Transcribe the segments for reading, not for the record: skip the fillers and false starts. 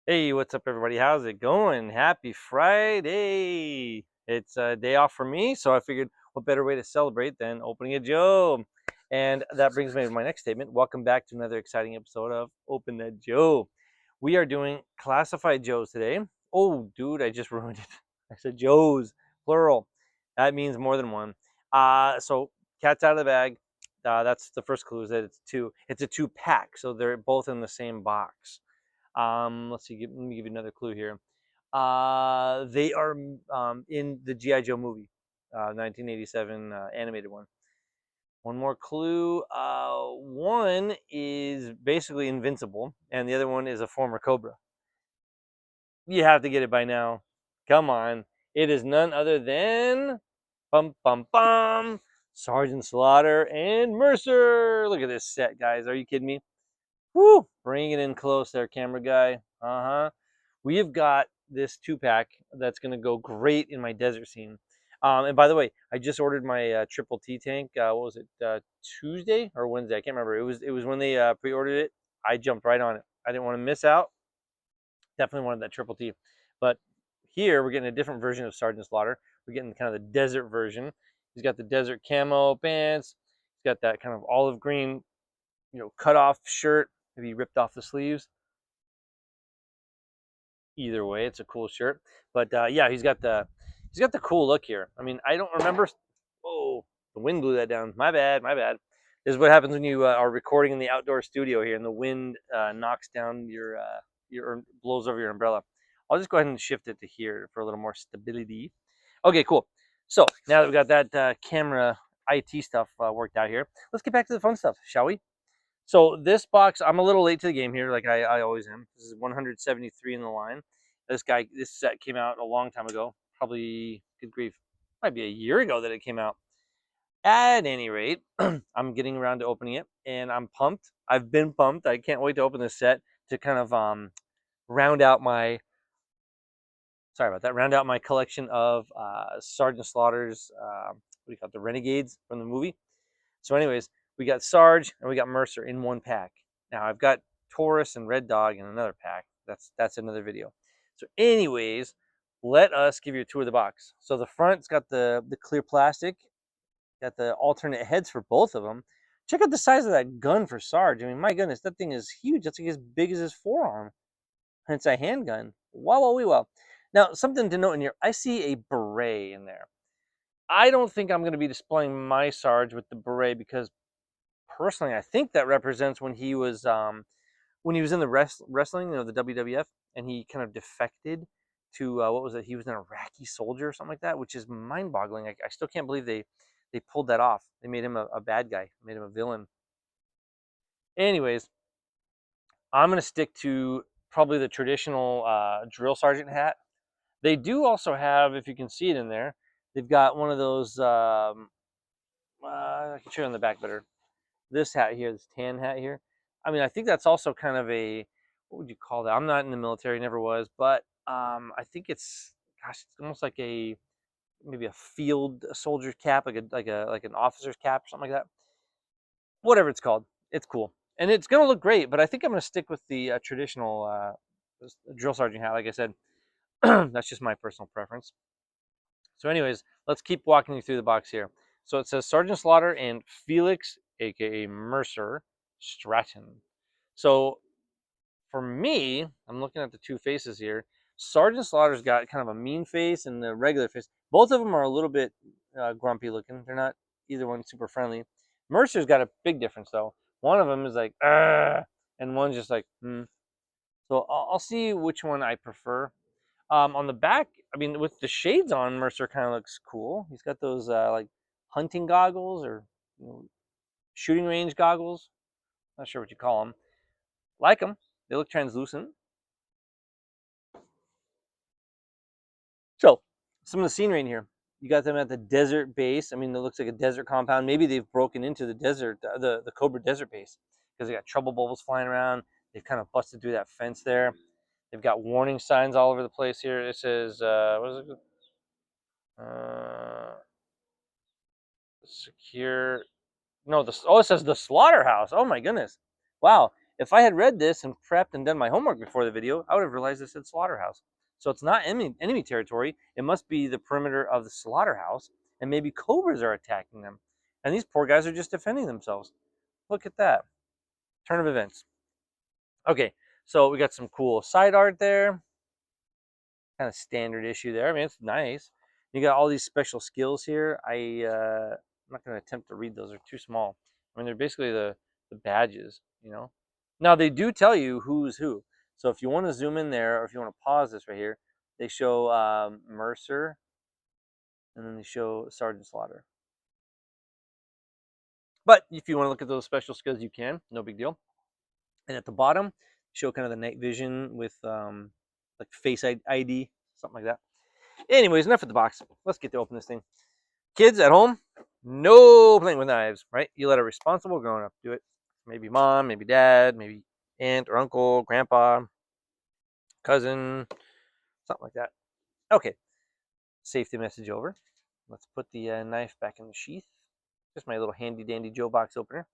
Hey, what's up, everybody? How's it going? Happy Friday! It's a day off for me, so I figured what better way to celebrate than opening a Joe? And that brings me to my next statement. Welcome back to another exciting episode of Open That Joe. We are doing classified Joes today. Oh, dude, I just ruined it. I said Joes, plural. That means more than one. So cat's out of the bag. That's the first clue is that it's two. It's a two pack, so they're both in the same box. Let's see. Let me give you another clue here. They are in the GI Joe movie, 1987 animated one. One more clue. One is basically invincible, and the other one is a former Cobra. You have to get it by now. Come on. It is none other than bum bum bum Sergeant Slaughter and Mercer. Look at this set, guys. Are you kidding me? Woo! Bring it in close there, camera guy. Uh-huh. We have got this two-pack that's going to go great in my desert scene. And by the way, I just ordered my triple T tank. What was it? Tuesday or Wednesday? I can't remember. It was when they pre-ordered it. I jumped right on it. I didn't want to miss out. Definitely wanted that triple T. But here we're getting a different version of Sergeant Slaughter. We're getting kind of the desert version. He's got the desert camo pants. He's got that kind of olive green, cut off shirt. Maybe ripped off the sleeves. Either way, it's a cool shirt. But yeah, he's got the cool look here. I mean, I don't remember. Oh, the wind blew that down. My bad, my bad. This is what happens when you are recording in the outdoor studio here, and the wind knocks down your blows over your umbrella. I'll just go ahead and shift it to here for a little more stability. Okay, cool. So now that we got that camera IT stuff worked out here, let's get back to the fun stuff, shall we? So this box, I'm a little late to the game here, like I always am. This is 173 in the line. This set came out a long time ago, probably, good grief, might be a year ago that it came out. At any rate, I'm getting around to opening it, and I'm pumped. I've been pumped. I can't wait to open this set to kind of round out my, sorry about that, round out my collection of Sergeant Slaughter's, what do you call it, the Renegades from the movie. So, anyways, we got Sarge and we got Mercer in one pack. Now I've got Taurus and Red Dog in another pack. That's another video. So, anyways, let us give you a tour of the box. So the front's got the clear plastic, got the alternate heads for both of them. Check out the size of that gun for Sarge. I mean, my goodness, that thing is huge. That's like as big as his forearm. And it's a handgun. Wow, wow, wee, wow. Now, something to note in here, I see a beret in there. I don't think I'm going to be displaying my Sarge with the beret because personally, I think that represents when he was in the wrestling, the WWF, and he kind of defected to what was it? He was an Iraqi soldier or something like that, which is mind-boggling. I still can't believe they pulled that off. They made him a bad guy, made him a villain. Anyways, I'm gonna stick to probably the traditional drill sergeant hat. They do also have, if you can see it in there, they've got one of those. I can show you on the back better. This hat here, this tan hat here. I mean, I think that's also kind of a, what would you call that? I'm not in the military, never was, but I think it's, gosh, it's almost like maybe a field soldier's cap, like an officer's cap or something like that. Whatever it's called, it's cool and it's gonna look great. But I think I'm gonna stick with the traditional drill sergeant hat, like I said. That's just my personal preference. So, anyways, let's keep walking you through the box here. So it says Sergeant Slaughter and Felix, aka Mercer Stratton. So for me, I'm looking at the two faces here. Sergeant Slaughter's got kind of a mean face and the regular face. Both of them are a little bit grumpy looking. They're not either one super friendly. Mercer's got a big difference though. One of them is like, "Ugh," and one's just like, hmm. So I'll see which one I prefer. On the back, I mean, with the shades on, Mercer kind of looks cool. He's got those like hunting goggles or shooting range goggles. Not sure what you call them. Like them. They look translucent. So, some of the scenery in here. You got them at the desert base. I mean, it looks like a desert compound. Maybe they've broken into the desert, the Cobra Desert base, because they got trouble bubbles flying around. They've kind of busted through that fence there. They've got warning signs all over the place here. It says, what is it? Secure. No, it says the slaughterhouse. Oh my goodness. Wow. If I had read this and prepped and done my homework before the video, I would have realized it said slaughterhouse. So it's not enemy territory. It must be the perimeter of the slaughterhouse, and maybe cobras are attacking them. And these poor guys are just defending themselves. Look at that. Turn of events. Okay, so we got some cool side art there. Kind of standard issue there. I mean, it's nice. You got all these special skills here. I'm not going to attempt to read those. They're too small. I mean, they're basically the badges, you know. Now they do tell you who's who. So if you want to zoom in there, or if you want to pause this right here, they show Mercer, and then they show Sergeant Slaughter. But if you want to look at those special skills, you can. No big deal. And at the bottom, show kind of the night vision with like face ID, something like that. Anyways, enough of the box. Let's get to open this thing. Kids at home, no playing with knives, right? You let a responsible grown up do it. Maybe mom, maybe dad, maybe aunt or uncle, grandpa, cousin, something like that. Okay, safety message over. Let's put the knife back in the sheath. Just my little handy dandy Joe box opener,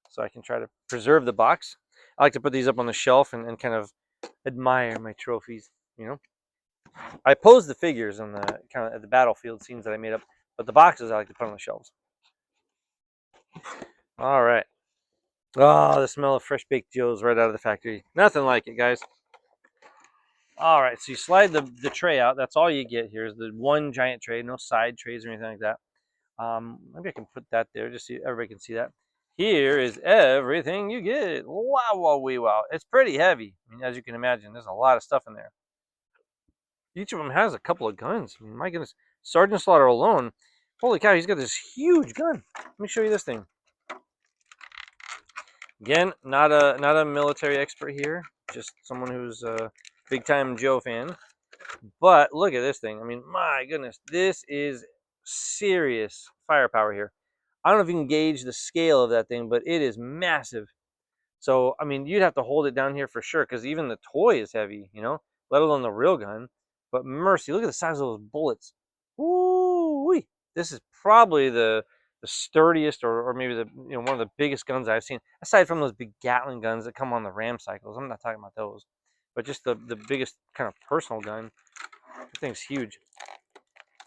so I can try to preserve the box. I like to put these up on the shelf and kind of admire my trophies, you know. I pose the figures on the kind of at the battlefield scenes that I made up, but the boxes I like to put on the shelves. All right. Oh, the smell of fresh baked Joes right out of the factory. Nothing like it, guys. All right, so you slide the tray out. That's all you get here is the one giant tray, no side trays or anything like that. Maybe I can put that there just so everybody can see that. Here is everything you get. Wow, wow, wee, wow. It's pretty heavy. I mean, as you can imagine, there's a lot of stuff in there. Each of them has a couple of guns. I mean, my goodness, Sergeant Slaughter alone, holy cow, he's got this huge gun. Let me show you this thing. Again, not a military expert here, just someone who's a big time Joe fan. But look at this thing. I mean, my goodness, this is serious firepower here. I don't know if you can gauge the scale of that thing, but it is massive. So, I mean, you'd have to hold it down here for sure, because even the toy is heavy, you know, let alone the real gun. But mercy, look at the size of those bullets. Ooh, this is probably the sturdiest, or maybe the one of the biggest guns I've seen, aside from those big Gatling guns that come on the Ram cycles. I'm not talking about those, but just the biggest kind of personal gun. That thing's huge.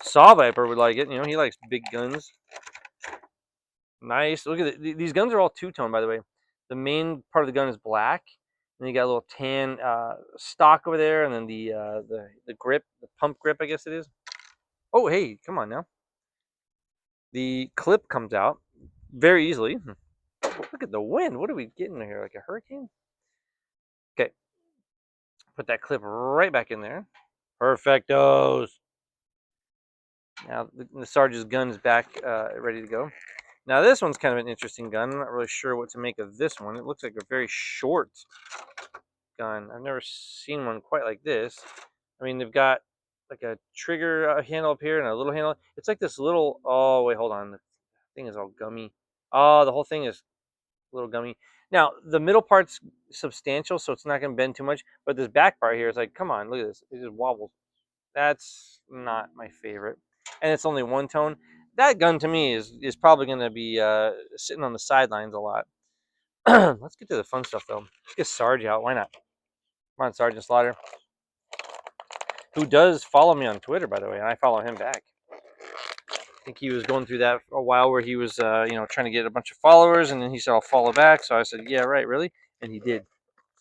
Saw Viper would like it. You know, he likes big guns. Nice. Look at it. These guns are all two-tone, by the way. The main part of the gun is black, and you got a little tan stock over there, and then the grip, the pump grip, I guess it is. Oh, hey, come on now. The clip comes out very easily. Look at the wind. What are we getting here? Like a hurricane? Okay. Put that clip right back in there. Perfectos. Now the Sarge's gun is back, ready to go. Now this one's kind of an interesting gun. I'm not really sure what to make of this one. It looks like a very short gun. I've never seen one quite like this. I mean, they've got like a trigger handle up here and a little handle. It's like this little. Oh wait, hold on. The thing is all gummy. Oh, the whole thing is a little gummy. Now the middle part's substantial, so it's not going to bend too much. But this back part here is like, come on, look at this. It just wobbles. That's not my favorite, and it's only one tone. That gun to me is probably going to be sitting on the sidelines a lot. Let's get to the fun stuff though. Let's get Sarge out. Why not? Come on, Sergeant Slaughter, who does follow me on Twitter, by the way, and I follow him back. I think he was going through that for a while where he was, trying to get a bunch of followers, and then he said, "I'll follow back." So I said, "Yeah, right, really," and he did.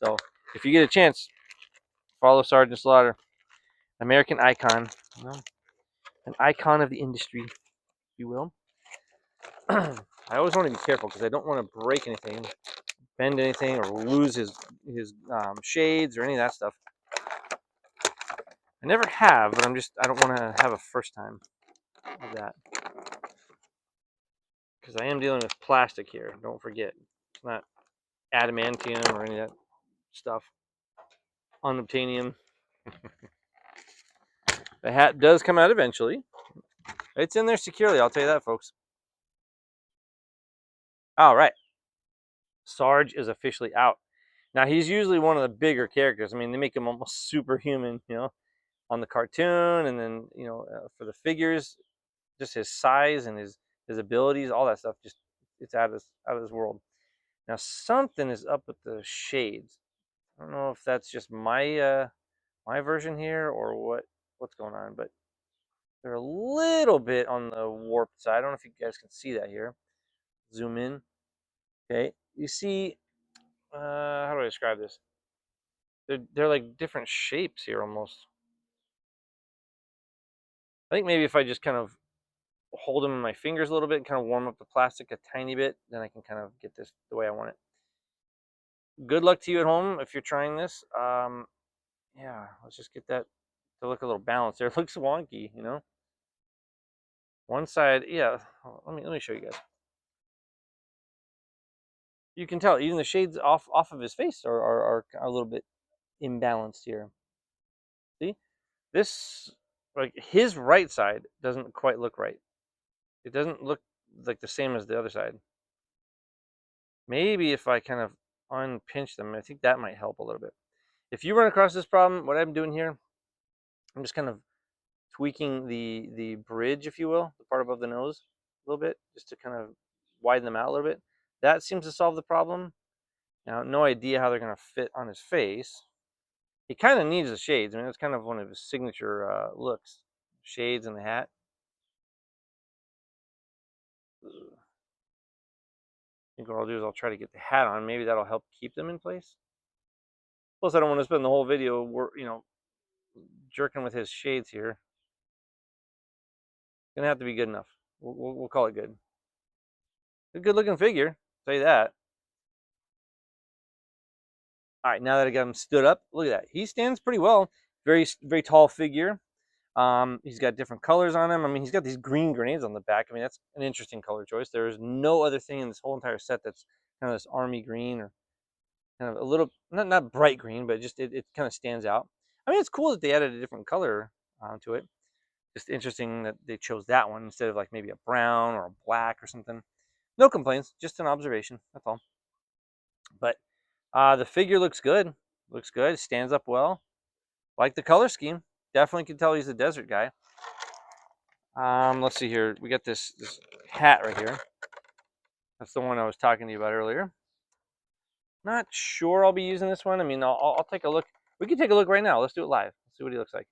So if you get a chance, follow Sergeant Slaughter, American icon, an icon of the industry, if you will. I always want to be careful because I don't want to break anything, bend anything, or lose his shades or any of that stuff. I never have, but I don't want to have a first time of that. Because I am dealing with plastic here. Don't forget. It's not adamantium or any of that stuff. Unobtainium. The hat does come out eventually. It's in there securely, I'll tell you that, folks. All right. Sarge is officially out. Now, he's usually one of the bigger characters. I mean, they make him almost superhuman, on the cartoon, and then, for the figures, just his size and his abilities, all that stuff, just it's out of this world. Now something is up with the shades. I don't know if that's just my version here or what's going on, but they're a little bit on the warped side. I don't know if you guys can see that here. Zoom in. Okay, you see, how do I describe this? They're like different shapes here almost. I think maybe if I just kind of hold them in my fingers a little bit and kind of warm up the plastic a tiny bit, then I can kind of get this the way I want it. Good luck to you at home if you're trying this. Yeah, let's just get that to look a little balanced there. It looks wonky, you know. One side, yeah. Let me show you guys. You can tell even the shades off of his face are a little bit imbalanced here. See, this like his right side doesn't quite look right. It doesn't look like the same as the other side. Maybe if I kind of unpinch them, I think that might help a little bit. If you run across this problem, what I'm doing here, I'm just kind of tweaking the bridge, if you will, the part above the nose a little bit, just to kind of widen them out a little bit. That seems to solve the problem. Now, no idea how they're going to fit on his face. He kind of needs the shades. I mean, that's kind of one of his signature looks. Shades and the hat. I think what I'll do is I'll try to get the hat on. Maybe that'll help keep them in place. Plus, I don't want to spend the whole video, jerking with his shades here. Gonna have to be good enough. We'll call it good. A good looking figure, I'll tell you that. All right, now that I got him stood up, look at that. He stands pretty well. Very tall figure. He's got different colors on him. I mean, he's got these green grenades on the back. I mean, that's an interesting color choice. There's no other thing in this whole entire set that's kind of this army green or kind of a little not bright green, but just it kind of stands out. I mean, it's cool that they added a different color to it. Just interesting that they chose that one instead of like maybe a brown or a black or something. No complaints, just an observation. That's all. But the figure looks good. Looks good. Stands up well. Like the color scheme. Definitely can tell he's a desert guy. Let's see here. We got this hat right here. That's the one I was talking to you about earlier. Not sure I'll be using this one. I mean, I'll take a look. We can take a look right now. Let's do it live. Let's see what he looks like.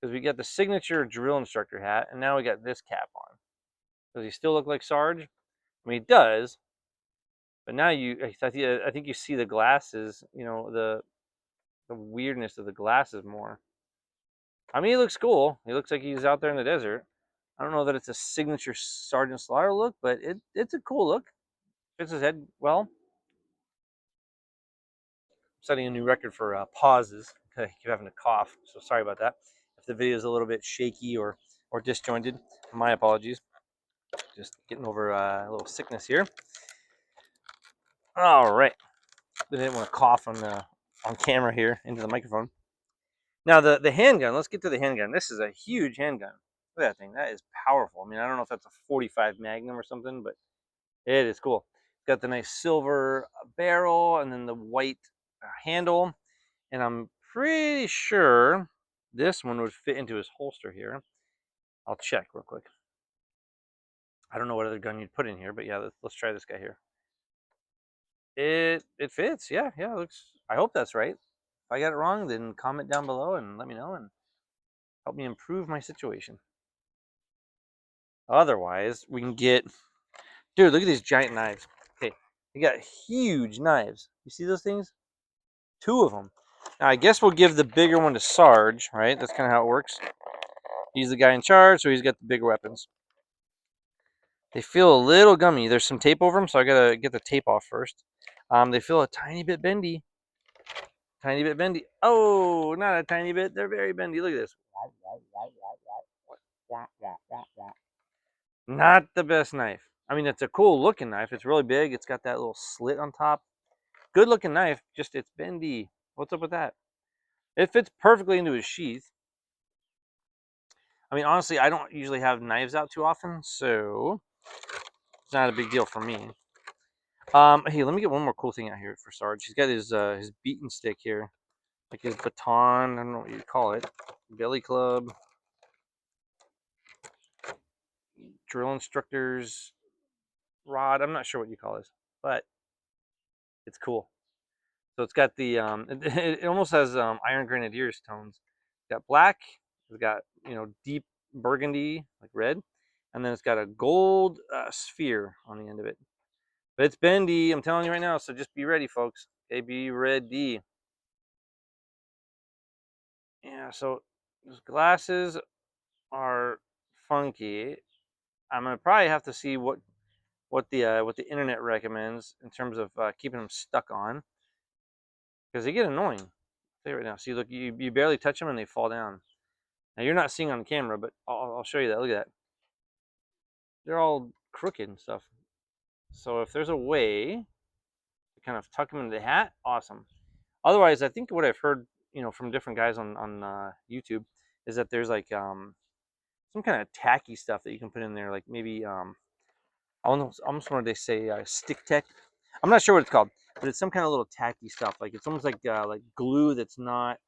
Because we got the signature drill instructor hat, and now we got this cap on. Does he still look like Sarge? I mean, he does. But now I think you see the glasses. You know, the weirdness of the glasses more. I mean, he looks cool. He looks like he's out there in the desert. I don't know that it's a signature Sergeant Slaughter look, but it's a cool look. Fits his head well. Setting a new record for pauses. I keep having to cough, so sorry about that. If the video is a little bit shaky or disjointed, my apologies. Just getting over a little sickness here. All right, I didn't want to cough on camera here into the microphone. Now the handgun. Let's get to the handgun. This is a huge handgun. Look at that thing. That is powerful. I mean, I don't know if that's a 45 Magnum or something, but it is cool. It's got the nice silver barrel and then the white handle. And I'm pretty sure this one would fit into his holster here. I'll check real quick. I don't know what other gun you'd put in here, but yeah, let's try this guy here. It fits. Yeah, it looks. I hope that's right. If I got it wrong, then comment down below and let me know and help me improve my situation. Otherwise, we can get. Dude, look at these giant knives. Okay, they got huge knives. You see those things? Two of them. Now, I guess we'll give the bigger one to Sarge, right? That's kind of how it works. He's the guy in charge, so he's got the bigger weapons. They feel a little gummy. There's some tape over them, so I gotta get the tape off first. They feel a tiny bit bendy. Tiny bit bendy. Oh, not a tiny bit. They're very bendy. Look at this. Not the best knife. I mean, it's a cool looking knife. It's really big. It's got that little slit on top. Good looking knife, just it's bendy. What's up with that? It fits perfectly into his sheath. I mean, honestly, I don't usually have knives out too often, so it's not a big deal for me. Hey, let me get one more cool thing out here for Sarge. He's got his beaten stick here, like his baton. I don't know what you call it. Billy club, drill instructor's rod. I'm not sure what you call this, but It's cool. So it's got the it almost has Iron Grenadiers tones. It's got black. It's got deep burgundy like red, and then it's got a gold sphere on the end of it. But it's bendy. I'm telling you right now. So just be ready, folks. Okay, be ready. Yeah. So those glasses are funky. I'm gonna probably have to see what the internet recommends in terms of keeping them stuck on because they get annoying. I'll tell you right now. See, look, you barely touch them and they fall down. Now you're not seeing on camera, but I'll show you that. Look at that. They're all crooked and stuff. So if there's a way to kind of tuck them into the hat, awesome. Otherwise, I think what I've heard, from different guys on YouTube, is that there's like some kind of tacky stuff that you can put in there, like maybe almost wanted to say stick tech. I'm not sure what it's called, but it's some kind of little tacky stuff. Like it's almost like glue that's not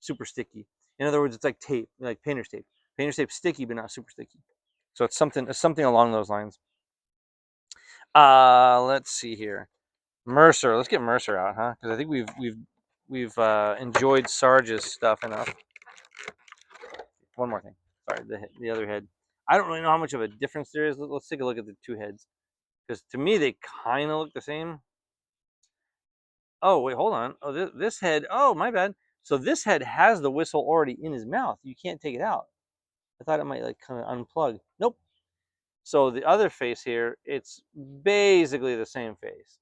super sticky. In other words, it's like tape, like painter's tape. Painter's tape sticky, but not super sticky. So it's something along those lines. Let's see here. Mercer. Let's get Mercer out, huh? Because I think we've enjoyed Sarge's stuff enough. One more thing. Sorry, the other head. I don't really know how much of a difference there is. Let's take a look at the two heads because to me they kind of look the same. Oh wait, hold on. Oh, this head. Oh, my bad. So this head has the whistle already in his mouth. You can't take it out. I thought it might like kind of unplug. Nope. So the other face here, it's basically the same face.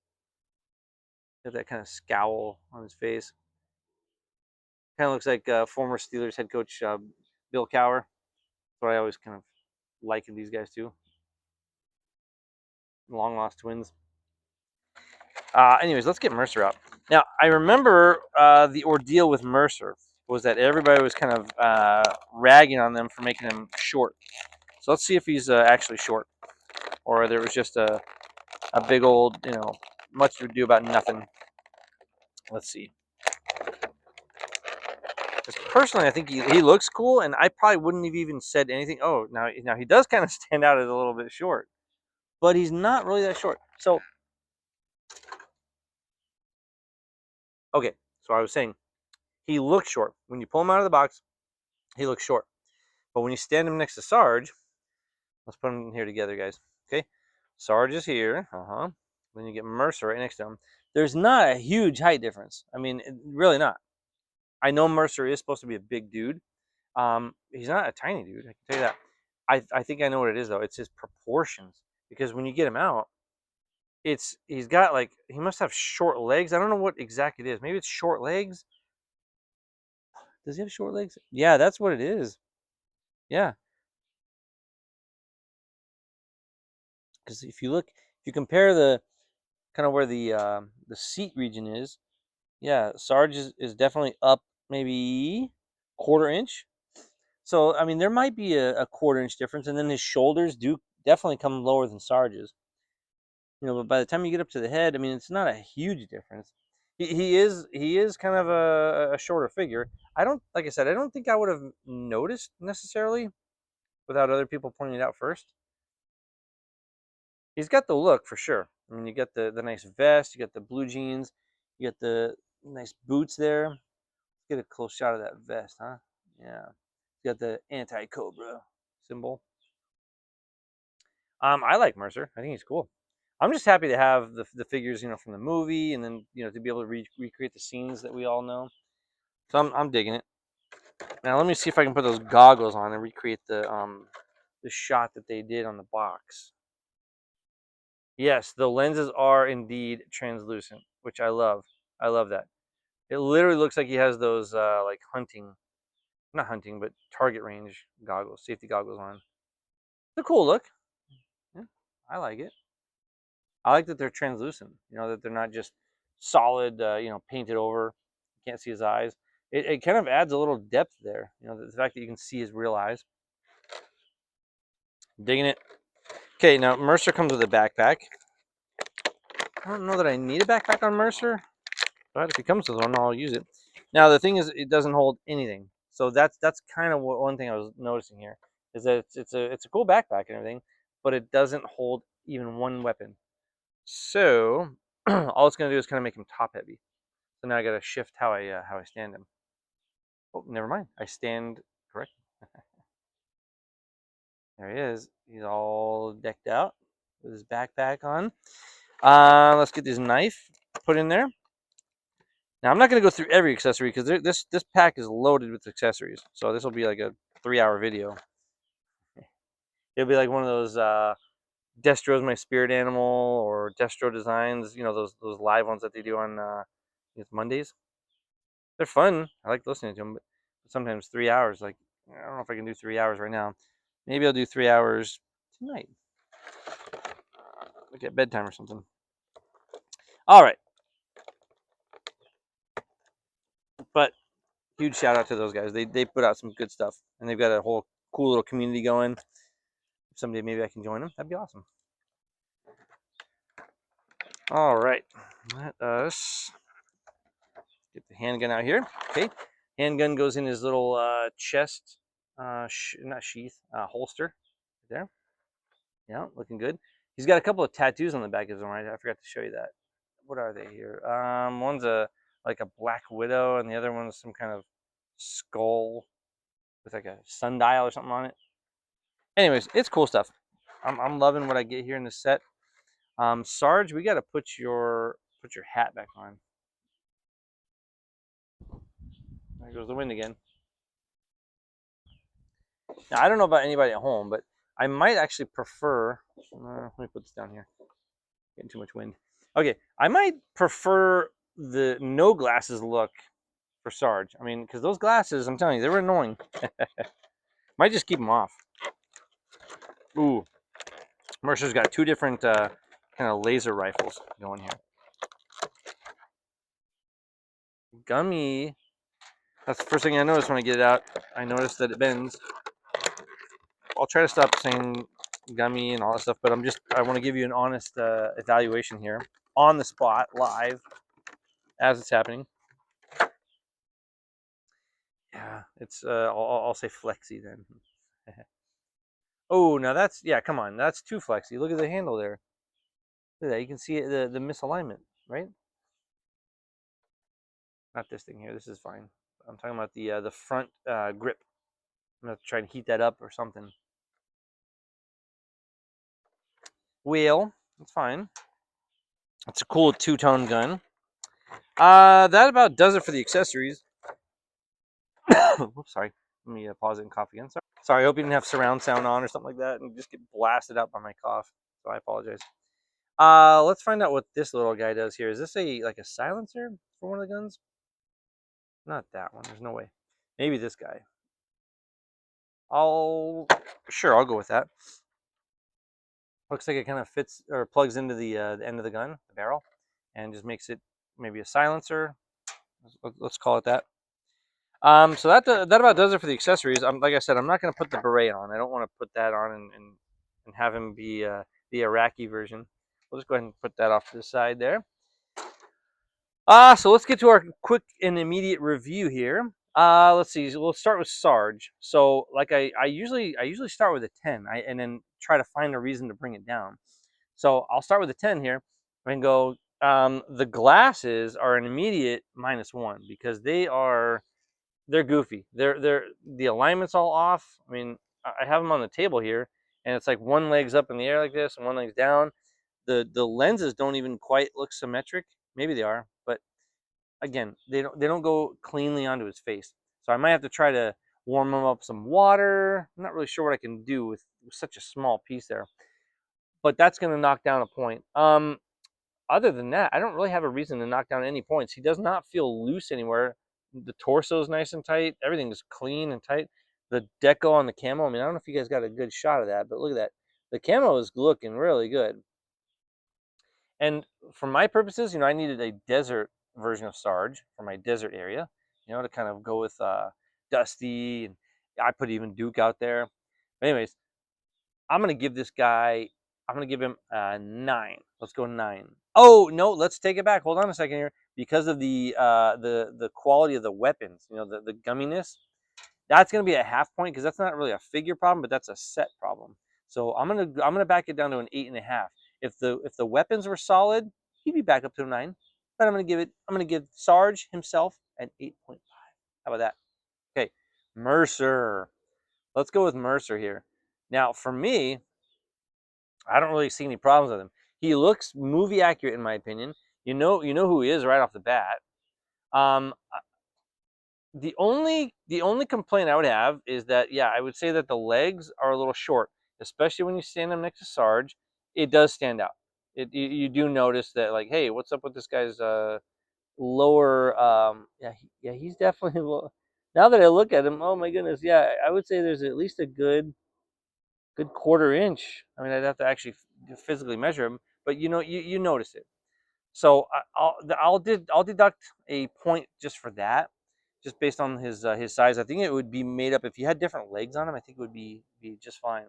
Got that kind of scowl on his face. Kind of looks like former Steelers head coach Bill Cowher. That's what I always kind of liken these guys to. Long lost twins. Anyways, let's get Mercer out. Now, I remember the ordeal with Mercer was that everybody was kind of ragging on them for making him short. So let's see if he's actually short, or there was just a big old, much ado about nothing. Let's see. Because personally, I think he looks cool, and I probably wouldn't have even said anything. Oh, now he does kind of stand out as a little bit short, but he's not really that short. So, okay, so I was saying he looks short. When you pull him out of the box, he looks short. But when you stand him next to Sarge, let's put them here together, guys. Okay, Sarge is here. Then you get Mercer right next to him. There's not a huge height difference. I mean, really not. I know Mercer is supposed to be a big dude. He's not a tiny dude. I can tell you that. I think I know what it is though. It's his proportions because when you get him out, he's got like he must have short legs. I don't know what exactly it is. Maybe it's short legs. Does he have short legs? Yeah, that's what it is. Yeah, because if you compare the kind of where the seat region is, yeah, Sarge is definitely up maybe quarter inch. So I mean, there might be a quarter inch difference, and then his shoulders do definitely come lower than Sarge's. But by the time you get up to the head, I mean, it's not a huge difference. He is kind of a shorter figure. I don't like I said, I don't think I would have noticed necessarily without other people pointing it out first. He's got the look for sure. I mean, you got the nice vest, you got the blue jeans, you got the nice boots there. Let's get a close shot of that vest, huh? Yeah. You got the anti-cobra symbol. I like Mercer. I think he's cool. I'm just happy to have the figures, from the movie, and then to be able to recreate the scenes that we all know. So I'm digging it. Now let me see if I can put those goggles on and recreate the shot that they did on the box. Yes, the lenses are indeed translucent, which I love. I love that. It literally looks like he has those like hunting, not hunting, but target range goggles, safety goggles on. It's a cool look. Yeah, I like it. I like that they're translucent. That they're not just solid. Painted over. You can't see his eyes. It kind of adds a little depth there. The fact that you can see his real eyes. Digging it. Okay, now Mercer comes with a backpack. I don't know that I need a backpack on Mercer, but if he comes with one, I'll use it. Now the thing is, it doesn't hold anything. So that's kind of one thing I was noticing here is that it's a cool backpack and everything, but it doesn't hold even one weapon. So all it's gonna do is kind of make him top heavy. So now I gotta shift how I stand him. Oh, never mind. I stand correct. There he is. He's all decked out with his backpack on. Let's get this knife put in there. Now I'm not gonna go through every accessory because this pack is loaded with accessories. So this will be like a 3-hour video. It'll be like one of those Destro's my spirit animal or Destro Designs. You know those live ones that they do on Mondays. They're fun. I like listening to them, but sometimes 3 hours. Like I don't know if I can do 3 hours right now. Maybe I'll do 3 hours tonight, like at bedtime or something. All right, but huge shout out to those guys. They put out some good stuff, and they've got a whole cool little community going. Someday maybe I can join them. That'd be awesome. All right, let us get the handgun out here. Okay, handgun goes in his little chest, not sheath, holster. There. Yeah, looking good. He's got a couple of tattoos on the back of his arm. I forgot to show you that. What are they here? One's like a black widow, and the other one's some kind of skull with like a sundial or something on it. Anyways, it's cool stuff. I'm loving what I get here in this set. Sarge, we got to put your hat back on. There goes the wind again. Now I don't know about anybody at home, but I might actually prefer. Let me put this down here. Getting too much wind. Okay, I might prefer the no glasses look for Sarge. I mean, because those glasses, I'm telling you, they were annoying. Might just keep them off. Ooh, Mercer's got two different kind of laser rifles going here. Gummy. That's the first thing I noticed when I get it out. I noticed that it bends. I'll try to stop saying gummy and all that stuff, but I want to give you an honest evaluation here on the spot, live, as it's happening. Yeah, it's I'll say flexy then. Oh, now that's, yeah, come on, that's too flexy. Look at the handle there. Look at that. You can see the misalignment, right? Not this thing here. This is fine. I'm talking about the front grip. I'm gonna try and heat that up or something. Wheel, that's fine. It's a cool two-tone gun. That about does it for the accessories. Oops, sorry. Let me pause it and cough again. Sorry, I hope you didn't have surround sound on or something like that and just get blasted out by my cough. So I apologize. Let's find out what this little guy does here. Is this like a silencer for one of the guns? Not that one. There's no way. Maybe this guy. Sure, I'll go with that. Looks like it kind of fits or plugs into the end of the gun, the barrel, and just makes it maybe a silencer. Let's call it that. So that about does it for the accessories. Like I said, I'm not going to put the beret on. I don't want to put that on and have him be the Iraqi version. We'll just go ahead and put that off to the side there. So let's get to our quick and immediate review here. Let's see. We'll start with Sarge. So like I usually start with a 10, and then try to find a reason to bring it down. So I'll start with a 10 here and go. The glasses are an immediate -1 because they're goofy. They're the alignment's all off. I mean, I have them on the table here, and it's like one leg's up in the air like this and one leg's down. The lenses don't even quite look symmetric. Maybe they are, but again, they don't go cleanly onto his face. So I might have to try to warm them up with some water. I'm not really sure what I can do with such a small piece there, but that's going to knock down a point. Other than that, I don't really have a reason to knock down any points. He does not feel loose anywhere. The torso is nice and tight. Everything is clean and tight. The deco on the camo, I mean, I don't know if you guys got a good shot of that, but look at that. The camo is looking really good. And for my purposes, I needed a desert version of Sarge for my desert area, to kind of go with Dusty. And I put even Duke out there. But anyways, I'm going to give this guy, I'm going to give him a 9. Let's go 9. Oh, no, let's take it back. Hold on a second here. Because of the quality of the weapons, the gumminess, that's going to be a half point because that's not really a figure problem, but that's a set problem. So I'm gonna back it down to an 8.5. If the weapons were solid, he'd be back up to a 9. But I'm gonna give Sarge himself an 8.5. How about that? Okay, Mercer. Let's go with Mercer here. Now, for me, I don't really see any problems with him. He looks movie accurate in my opinion. You know who he is right off the bat. Um, the only complaint I would have is that, yeah, I would say that the legs are a little short, especially when you stand them next to Sarge. It does stand out. You do notice that, like, hey, what's up with this guy's lower? Yeah, he's definitely. Now that I look at him, oh my goodness, yeah, I would say there's at least a good quarter inch. I mean, I'd have to actually physically measure him, but you notice it. So I'll deduct a point just for that, just based on his size. I think it would be made up if you had different legs on him. I think it would be just fine.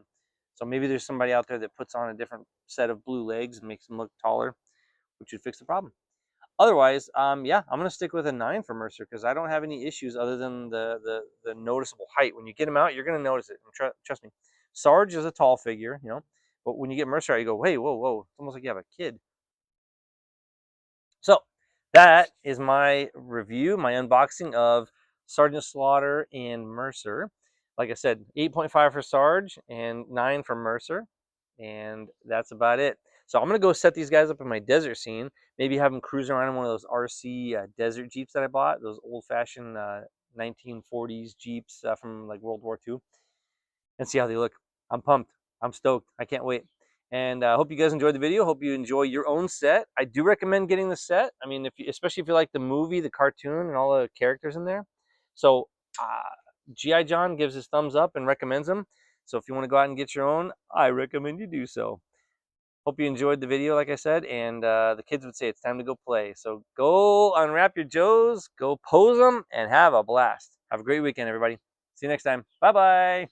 So maybe there's somebody out there that puts on a different set of blue legs and makes him look taller, which would fix the problem. Otherwise, yeah, I'm gonna stick with a 9 for Mercer because I don't have any issues other than the noticeable height. When you get him out, you're gonna notice it. Trust me. Sarge is a tall figure, but when you get Mercer out, you go, hey, whoa, whoa! It's almost like you have a kid. So that is my review, my unboxing of Sergeant Slaughter and Mercer. Like I said, 8.5 for Sarge and 9 for Mercer. And that's about it. So I'm going to go set these guys up in my desert scene. Maybe have them cruise around in one of those RC desert Jeeps that I bought, those old-fashioned 1940s Jeeps from like World War II, and see how they look. I'm pumped. I'm stoked. I can't wait. And I hope you guys enjoyed the video. Hope you enjoy your own set. I do recommend getting the set. I mean, especially if you like the movie, the cartoon, and all the characters in there. So G.I. John gives his thumbs up and recommends them. So if you want to go out and get your own, I recommend you do so. Hope you enjoyed the video, like I said, and the kids would say it's time to go play. So go unwrap your Joes, go pose them, and have a blast. Have a great weekend, everybody. See you next time. Bye-bye.